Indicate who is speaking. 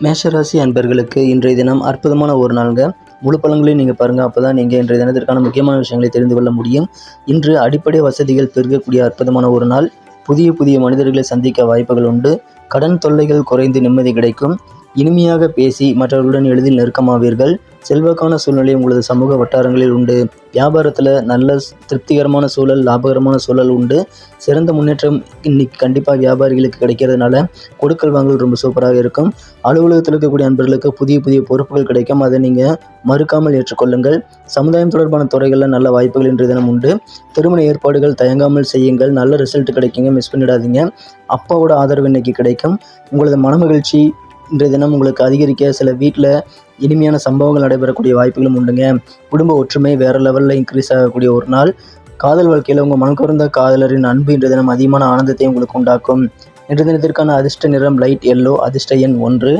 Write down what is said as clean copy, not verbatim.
Speaker 1: மேஷராசி அன்பர்களுக்கு இன்றைய தினம் அற்புதமான ஒரு நாளுங்க. முழு பலன்களையும் நீங்கள் பாருங்கள். அப்போ தான் நீங்கள் இன்றைய தினத்திற்கான முக்கியமான விஷயங்களை தெரிந்து கொள்ள முடியும். இன்று அடிப்படை வசதிகள் பெருகக்கூடிய அற்புதமான ஒரு நாள். புதிய புதிய மனிதர்களை சந்திக்க வாய்ப்புகள் உண்டு. கடன் தொல்லைகள் குறைந்து நிம்மதி கிடைக்கும். இனிமையாக பேசி மற்றவர்களுடன் எளிதில் நெருக்கமாவீர்கள். செல்வாக்கான சூழ்நிலை உங்களது சமூக வட்டாரங்களில் உண்டு. வியாபாரத்தில் நல்ல திருப்திகரமான சூழல், லாபகரமான சூழல் உண்டு. சிறந்த முன்னேற்றம் இன்னைக்கு கண்டிப்பாக வியாபாரிகளுக்கு கிடைக்கிறதுனால கொடுக்கல் வாங்கல் ரொம்ப சூப்பராக இருக்கும். அலுவலகத்தில் இருக்கக்கூடிய அன்பர்களுக்கு புதிய புதிய பொறுப்புகள் கிடைக்கும். அதை நீங்கள் மறுக்காமல் ஏற்றுக்கொள்ளுங்கள். சமுதாயம் தொடர்பான துறைகளில் நல்ல வாய்ப்புகள் இன்றைய தினம் உண்டு. திருமண ஏற்பாடுகள் தயங்காமல் செய்யுங்கள். நல்ல ரிசல்ட் கிடைக்குங்க, மிஸ் பண்ணிடாதீங்க. அப்பாவோட ஆதரவு இன்னைக்கு கிடைக்கும். உங்களது மனமகிழ்ச்சி இன்றைய தினம் உங்களுக்கு அதிகரிக்க சில வீட்டில் இனிமையான சம்பவங்கள் நடைபெறக்கூடிய வாய்ப்புகளும் உண்டுங்க. குடும்ப ஒற்றுமை வேறு லெவலில் இன்க்ரீஸ் ஆகக்கூடிய ஒரு நாள். காதல் வாழ்க்கையில் உங்கள் மனம் கவர்ந்த காதலரின் அன்பு இன்றைய தினம் அதிகமான ஆனந்தத்தை உங்களுக்கு உண்டாக்கும். இன்றைய தினத்திற்கான அதிர்ஷ்ட நிறம் லைட் எல்லோ, அதிர்ஷ்ட எண் 1.